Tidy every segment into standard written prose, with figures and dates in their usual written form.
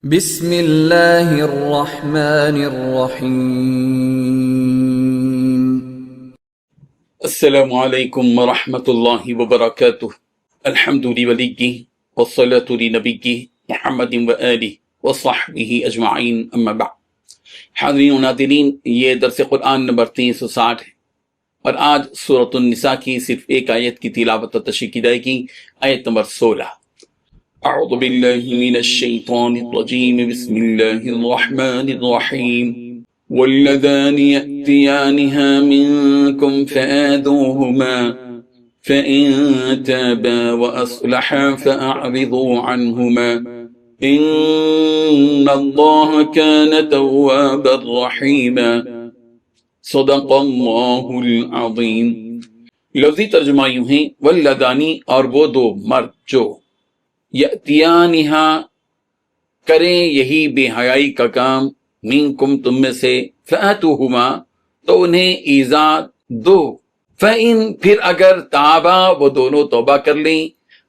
بسم اللہ الرحمن الرحیم۔ السلام علیکم ورحمۃ اللہ وبرکاتہ۔ الحمد لولی والصلاۃ لنبی محمد وآلہ وصحبہ اجمعین، اما بعد۔ حاضرین و ناظرین، یہ درس قرآن نمبر 360 ہے اور آج سورۃ النساء کی صرف ایک آیت کی تلاوت و تشریح کی جائے گی، آیت نمبر 16۔ اعوذ باللہ من الشیطان الرجیم، بسم اللہ الرحمن الرحیم۔ واللذان يأتيانها منكم فآذوهما فإن تابا وأصلحا فأعرضوا عنهما إن الله كان توابا رحيما۔ صدق اللہ العظیم۔ لفظی ترجمہ یوں ہے، واللذانی، اور وہ دو مرد جو یأتیانہا کریں یہی بے حیائی کا کام، منکم تم میں سے، فآتوہما تو انہیں ایذا دو، فإن پھر اگر تابا وہ دونوں توبہ کر لیں،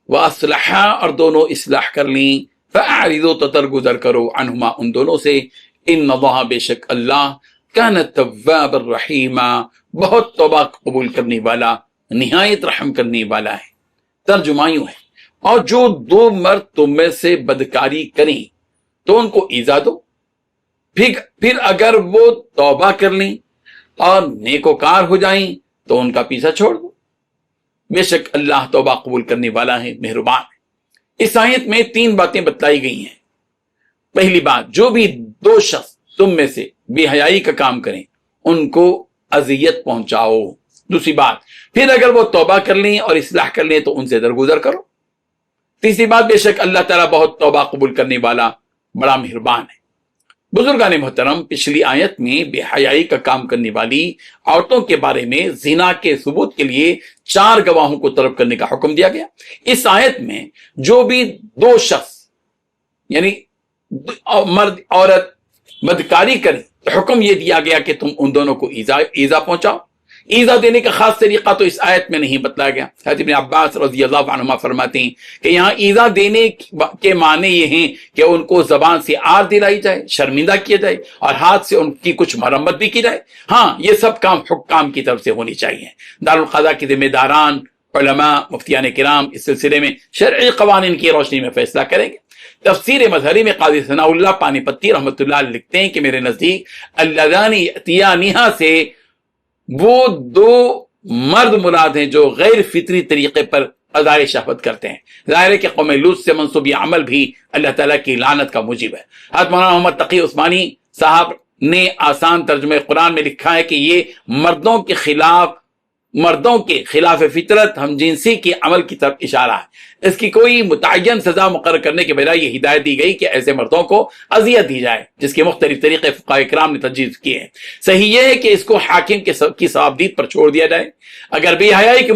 واصلحا اور دونوں اصلاح کر لیں، فاعرضوا تو درگزر کرو، عنہما ان دونوں سے، ان اللہ بے شک اللہ، کان تواب الرحیم بہت توبہ قبول کرنے والا، نہایت رحم کرنے والا ہے۔ ترجمہ یوں ہے، اور جو دو مرد تم میں سے بدکاری کریں تو ان کو ایذا دو، پھر اگر وہ توبہ کر لیں اور نیکوکار ہو جائیں تو ان کا پیچھا چھوڑ دو، بے شک اللہ توبہ قبول کرنے والا ہے، مہربان ہے۔ اس آیت میں 3 باتیں بتلائی گئی ہیں۔ پہلی بات، جو بھی دو شخص تم میں سے بے حیائی کا کام کریں ان کو اذیت پہنچاؤ۔ دوسری بات، پھر اگر وہ توبہ کر لیں اور اصلاح کر لیں تو ان سے درگزر کرو۔ تیسری بات، بے شک اللہ تعالیٰ بہت توبہ قبول کرنے والا، بڑا مہربان ہے۔ بزرگان محترم، پچھلی آیت میں بے حیائی کا کام کرنے والی عورتوں کے بارے میں زنا کے ثبوت کے لیے 4 گواہوں کو طلب کرنے کا حکم دیا گیا۔ اس آیت میں جو بھی دو شخص یعنی مرد عورت بدکاری کریں تو حکم یہ دیا گیا کہ تم ان دونوں کو ایذا پہنچاؤ۔ ایذا دینے کا خاص طریقہ تو اس آیت میں نہیں بتلایا گیا۔ حضرت ابن عباس رضی اللہ عنہما فرماتے ہیں کہ یہاں ایذا دینے کے معنی یہ ہیں کہ ان کو زبان سے آر دلائی جائے، شرمندہ کیا جائے، اور ہاتھ سے ان کی کچھ مرمت بھی کی جائے۔ ہاں، یہ سب کام حکام کی طرف سے ہونی چاہیے۔ دارالقضاء کے ذمہ داران، علماء، مفتیان کرام اس سلسلے میں شرعی قوانین کی روشنی میں فیصلہ کریں گے۔ تفسیر مظہری میں قاضی ثناء اللہ پانی پتی رحمۃ اللہ علیہ لکھتے ہیں کہ میرے نزدیک اللذان یأتیانہا سے وہ دو مرد مراد ہیں جو غیر فطری طریقے پر قضائے شہوت کرتے ہیں۔ ظاہر ہے کہ قوم لوط سے منسوب یہ عمل بھی اللہ تعالیٰ کی لعنت کا موجب ہے۔ حضرت مولانا محمد تقی عثمانی صاحب نے آسان ترجمہ قرآن میں لکھا ہے کہ یہ مردوں کے خلاف فطرت ہم جنسی کے عمل کی طرف اشارہ ہے۔ اس کی کوئی متعین سزا مقرر کرنے کے بجائے یہ ہدایت دی گئی کہ ایسے مردوں کو اذیت دی جائے، جس کے مختلف طریقے فقہاء کرام نے تجویز کیے ہیں۔ صحیح یہ ہے کہ اس کو حاکم کی ثوابدید پر چھوڑ دیا جائے۔ اگر بے حیائی کے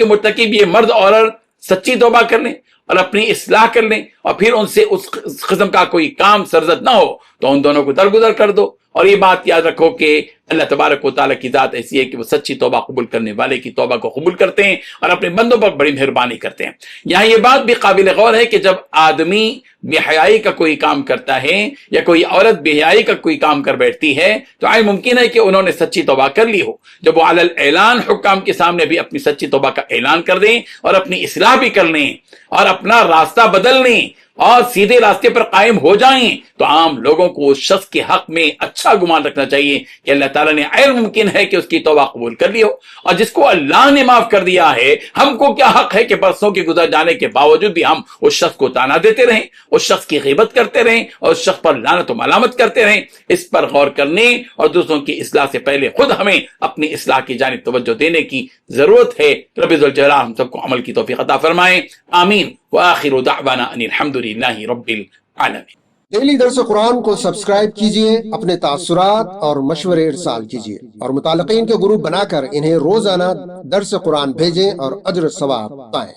مرتکب یہ مرد عورت سچی توبہ کر لیں اور اپنی اصلاح کر لیں اور پھر ان سے اس قسم کا کوئی کام سرزد نہ ہو تو ان دونوں کو درگزر کر دو۔ اور یہ بات یاد رکھو کہ اللہ تبارک و تعالیٰ کی ذات ایسی ہے کہ وہ سچی توبہ قبول کرنے والے کی توبہ کو قبول کرتے ہیں اور اپنے بندوں پر بڑی مہربانی کرتے ہیں۔ یہاں یہ بات بھی قابل غور ہے کہ جب آدمی بے حیائی کا کوئی کام کرتا ہے یا کوئی عورت بے حیائی کا کوئی کام کر بیٹھتی ہے تو ممکن ہے کہ انہوں نے سچی توبہ کر لی ہو۔ جب وہ علی الاعلان حکام کے سامنے بھی اپنی سچی توبہ کا اعلان کر دیں اور اپنی اصلاح بھی کر لیں اور اپنا راستہ بدل لیں اور سیدھے راستے پر قائم ہو جائیں تو عام لوگوں کو اس شخص کے حق میں اچھا گمان رکھنا چاہیے کہ اللہ تعالیٰ نے ممکن ہے کہ اس کی توبہ قبول کر لی ہو، اور جس کو اللہ نے معاف کر دیا ہے ہم کو کیا حق ہے کہ برسوں کے گزر جانے کے باوجود بھی ہم اس شخص کو تانا دیتے رہیں، اس شخص کی غیبت کرتے رہیں اور اس شخص پر لعنت و ملامت کرتے رہیں۔ اس پر غور کرنے اور دوسروں کی اصلاح سے پہلے خود ہمیں اپنی اصلاح کی جانب توجہ دینے کی ضرورت ہے۔ رب ذوالجلال ہم سب کو عمل کی توفیق عطا فرمائے، آمین۔ وآخر دعوانا ان الحمدللہ رب العالمین۔ ڈیلی درس قرآن کو سبسکرائب کیجئے، اپنے تاثرات اور مشورے ارسال کیجئے اور متعلقین کے گروپ بنا کر انہیں روزانہ درس قرآن بھیجیں اور اجر ثواب پائیں۔